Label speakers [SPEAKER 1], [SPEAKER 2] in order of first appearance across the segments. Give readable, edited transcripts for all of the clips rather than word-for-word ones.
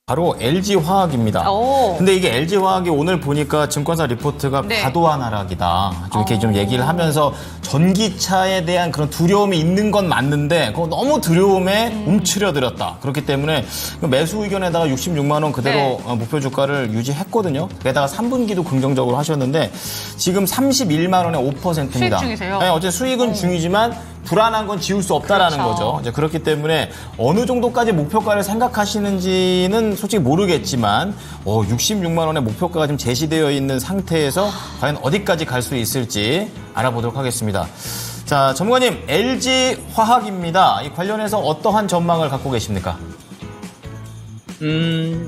[SPEAKER 1] 바로 LG화학입니다. 근데 이게 LG화학이 오늘 보니까 증권사 리포트가
[SPEAKER 2] 네.
[SPEAKER 1] 과도한 하락이다. 좀 이렇게 좀 얘기를 하면서 전기차에 대한 그런 두려움이 있는 건 맞는데 그거 너무 두려움에 움츠려들었다. 그렇기 때문에 매수 의견에다가 66만 원 그대로
[SPEAKER 2] 네.
[SPEAKER 1] 목표 주가를 유지했거든요. 게다가 3분기도 긍정적으로 하셨는데 지금 31만 원에 5%입니다.
[SPEAKER 2] 수익 중이세요?
[SPEAKER 1] 네, 어제 수익은 중이지만 불안한 건 지울 수 없다라는
[SPEAKER 2] 그렇죠.
[SPEAKER 1] 거죠. 이제 그렇기 때문에 어느 정도까지 목표가를 생각하시는지는 솔직히 모르겠지만 66만 원의 목표가가 지금 제시되어 있는 상태에서 과연 어디까지 갈 수 있을지 알아보도록 하겠습니다. 자, 전문가님, LG화학입니다. 이 관련해서 어떠한 전망을 갖고 계십니까?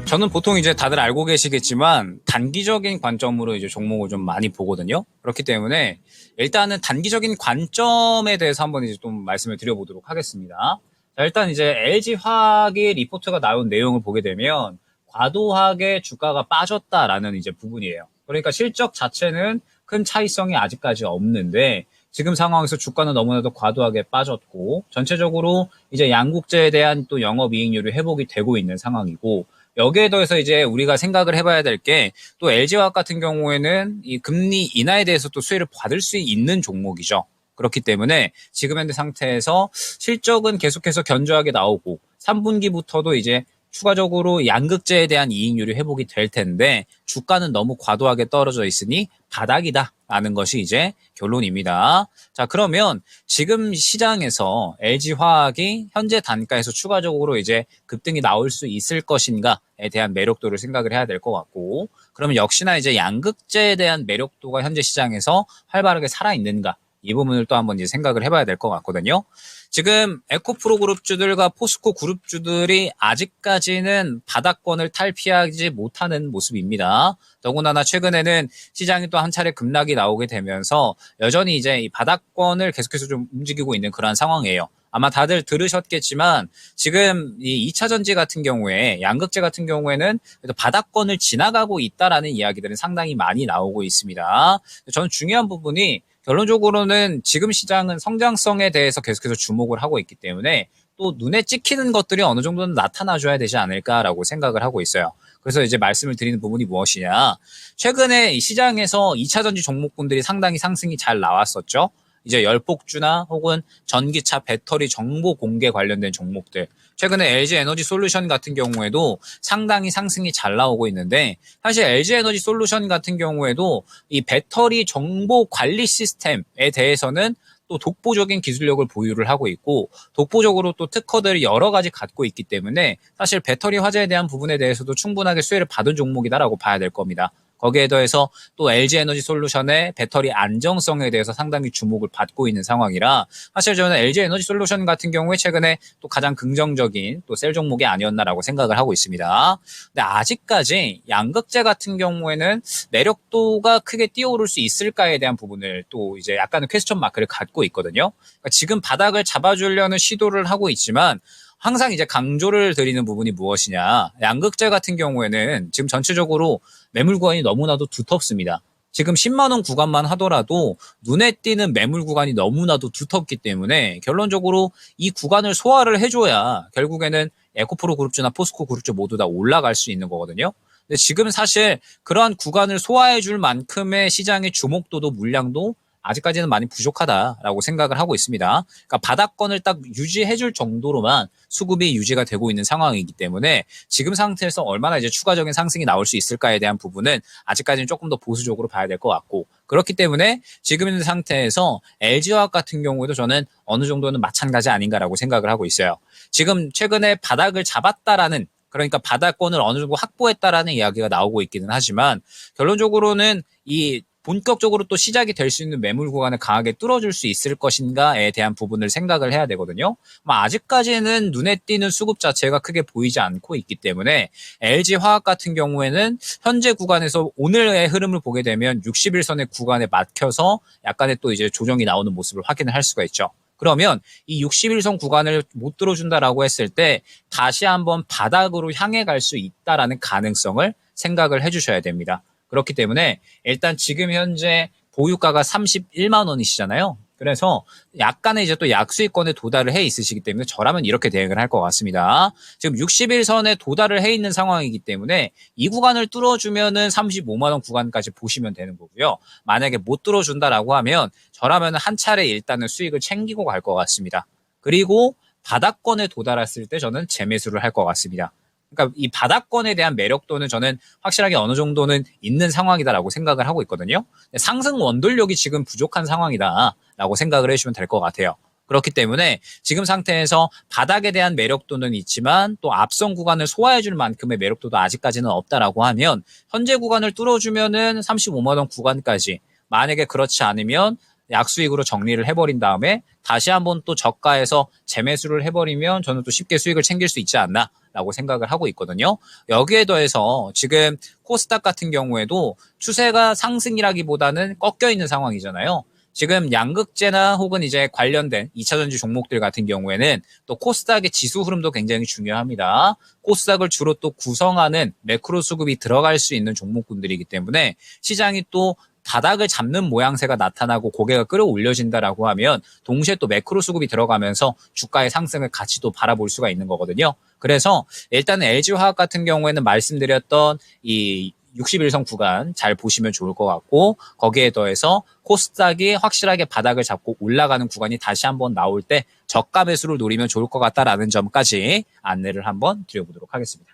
[SPEAKER 3] 저는 보통 이제 다들 알고 계시겠지만 단기적인 관점으로 이제 종목을 좀 많이 보거든요. 그렇기 때문에 일단은 단기적인 관점에 대해서 한번 이제 좀 말씀을 드려보도록 하겠습니다. 자, 일단 이제 LG화학의 리포트가 나온 내용을 보게 되면 과도하게 주가가 빠졌다라는 이제 부분이에요. 그러니까 실적 자체는 큰 차이성이 아직까지 없는데 지금 상황에서 주가는 너무나도 과도하게 빠졌고 전체적으로 이제 양국재에 대한 또 영업이익률이 회복이 되고 있는 상황이고 여기에 더해서 이제 우리가 생각을 해봐야 될 게 또 LG화학 같은 경우에는 이 금리 인하에 대해서 또 수혜를 받을 수 있는 종목이죠. 그렇기 때문에 지금 현재 상태에서 실적은 계속해서 견조하게 나오고 3분기부터도 이제 추가적으로 양극재에 대한 이익률이 회복이 될 텐데 주가는 너무 과도하게 떨어져 있으니 바닥이다라는 것이 이제 결론입니다. 자, 그러면 지금 시장에서 LG화학이 현재 단가에서 추가적으로 이제 급등이 나올 수 있을 것인가에 대한 매력도를 생각을 해야 될 것 같고 그러면 역시나 이제 양극재에 대한 매력도가 현재 시장에서 활발하게 살아있는가 이 부분을 또 한번 이제 생각을 해봐야 될 것 같거든요. 지금 에코프로 그룹주들과 포스코 그룹주들이 아직까지는 바닥권을 탈피하지 못하는 모습입니다. 더군다나 최근에는 시장이 또 한 차례 급락이 나오게 되면서 여전히 이제 이 바닥권을 계속해서 좀 움직이고 있는 그러한 상황이에요. 아마 다들 들으셨겠지만 지금 이 2차 전지 같은 경우에 양극재 같은 경우에는 그래도 바닥권을 지나가고 있다라는 이야기들은 상당히 많이 나오고 있습니다. 저는 중요한 부분이 결론적으로는 지금 시장은 성장성에 대해서 계속해서 주목을 하고 있기 때문에 또 눈에 찍히는 것들이 어느 정도는 나타나줘야 되지 않을까라고 생각을 하고 있어요. 그래서 이제 말씀을 드리는 부분이 무엇이냐. 최근에 이 시장에서 2차 전지 종목군들이 상당히 상승이 잘 나왔었죠. 이제 열폭주나 혹은 전기차 배터리 정보 공개 관련된 종목들. 최근에 LG 에너지 솔루션 같은 경우에도 상당히 상승이 잘 나오고 있는데 사실 LG 에너지 솔루션 같은 경우에도 이 배터리 정보 관리 시스템에 대해서는 또 독보적인 기술력을 보유를 하고 있고 독보적으로 또 특허들을 여러 가지 갖고 있기 때문에 사실 배터리 화재에 대한 부분에 대해서도 충분하게 수혜를 받은 종목이다라고 봐야 될 겁니다. 거기에 더해서 또 LG 에너지 솔루션의 배터리 안정성에 대해서 상당히 주목을 받고 있는 상황이라 사실 저는 LG 에너지 솔루션 같은 경우에 최근에 또 가장 긍정적인 또 셀 종목이 아니었나라고 생각을 하고 있습니다. 근데 아직까지 양극재 같은 경우에는 매력도가 크게 뛰어오를 수 있을까에 대한 부분을 또 이제 약간의 퀘스천 마크를 갖고 있거든요. 그러니까 지금 바닥을 잡아주려는 시도를 하고 있지만 항상 이제 강조를 드리는 부분이 무엇이냐. 양극재 같은 경우에는 지금 전체적으로 매물 구간이 너무나도 두텁습니다. 지금 10만 원 구간만 하더라도 눈에 띄는 매물 구간이 너무나도 두텁기 때문에 결론적으로 이 구간을 소화를 해줘야 결국에는 에코프로 그룹주나 포스코 그룹주 모두 다 올라갈 수 있는 거거든요. 근데 지금 사실 그러한 구간을 소화해줄 만큼의 시장의 주목도도 물량도 아직까지는 많이 부족하다라고 생각을 하고 있습니다. 그러니까 바닥권을 딱 유지해줄 정도로만 수급이 유지가 되고 있는 상황이기 때문에 지금 상태에서 얼마나 이제 추가적인 상승이 나올 수 있을까에 대한 부분은 아직까지는 조금 더 보수적으로 봐야 될 것 같고 그렇기 때문에 지금 있는 상태에서 LG화학 같은 경우에도 저는 어느 정도는 마찬가지 아닌가라고 생각을 하고 있어요. 지금 최근에 바닥을 잡았다라는 그러니까 바닥권을 어느 정도 확보했다라는 이야기가 나오고 있기는 하지만 결론적으로는 이 본격적으로 또 시작이 될 수 있는 매물 구간을 강하게 뚫어줄 수 있을 것인가에 대한 부분을 생각을 해야 되거든요. 아직까지는 눈에 띄는 수급 자체가 크게 보이지 않고 있기 때문에 LG화학 같은 경우에는 현재 구간에서 오늘의 흐름을 보게 되면 61선의 구간에 막혀서 약간의 또 이제 조정이 나오는 모습을 확인을 할 수가 있죠. 그러면 이 61선 구간을 못 들어준다라고 했을 때 다시 한번 바닥으로 향해 갈 수 있다라는 가능성을 생각을 해주셔야 됩니다. 그렇기 때문에 일단 지금 현재 보유가가 31만 원이시잖아요. 그래서 약간의 이제 또 약수익권에 도달을 해 있으시기 때문에 저라면 이렇게 대응을 할 것 같습니다. 지금 60일선에 도달을 해 있는 상황이기 때문에 이 구간을 뚫어주면은 35만 원 구간까지 보시면 되는 거고요. 만약에 못 뚫어준다라고 하면 저라면 한 차례 일단은 수익을 챙기고 갈 것 같습니다. 그리고 바닥권에 도달했을 때 저는 재매수를 할 것 같습니다. 그러니까 이 바닥권에 대한 매력도는 저는 확실하게 어느 정도는 있는 상황이다라고 생각을 하고 있거든요. 상승 원동력이 지금 부족한 상황이다라고 생각을 해주시면 될 것 같아요. 그렇기 때문에 지금 상태에서 바닥에 대한 매력도는 있지만 또 앞선 구간을 소화해줄 만큼의 매력도도 아직까지는 없다라고 하면 현재 구간을 뚫어주면은 35만 원 구간까지, 만약에 그렇지 않으면 약수익으로 정리를 해버린 다음에 다시 한번 또 저가에서 재매수를 해버리면 저는 또 쉽게 수익을 챙길 수 있지 않나라고 생각을 하고 있거든요. 여기에 더해서 지금 코스닥 같은 경우에도 추세가 상승이라기보다는 꺾여 있는 상황이잖아요. 지금 양극재나 혹은 이제 관련된 2차전지 종목들 같은 경우에는 또 코스닥의 지수 흐름도 굉장히 중요합니다. 코스닥을 주로 또 구성하는 매크로 수급이 들어갈 수 있는 종목군들이기 때문에 시장이 또 바닥을 잡는 모양새가 나타나고 고개가 끌어올려진다라고 하면 동시에 또 매크로 수급이 들어가면서 주가의 상승을 같이 또 바라볼 수가 있는 거거든요. 그래서 일단은 LG화학 같은 경우에는 말씀드렸던 이 61선 구간 잘 보시면 좋을 것 같고, 거기에 더해서 코스닥이 확실하게 바닥을 잡고 올라가는 구간이 다시 한번 나올 때 저가 매수를 노리면 좋을 것 같다라는 점까지 안내를 한번 드려보도록 하겠습니다.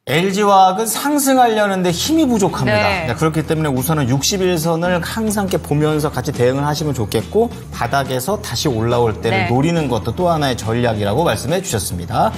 [SPEAKER 1] LG화학은 상승하려는데 힘이 부족합니다.
[SPEAKER 2] 네.
[SPEAKER 1] 그렇기 때문에 우선은 61선을 항상 이렇게 보면서 같이 대응을 하시면 좋겠고, 바닥에서 다시 올라올 때를
[SPEAKER 2] 네.
[SPEAKER 1] 노리는 것도 또 하나의 전략이라고 말씀해 주셨습니다.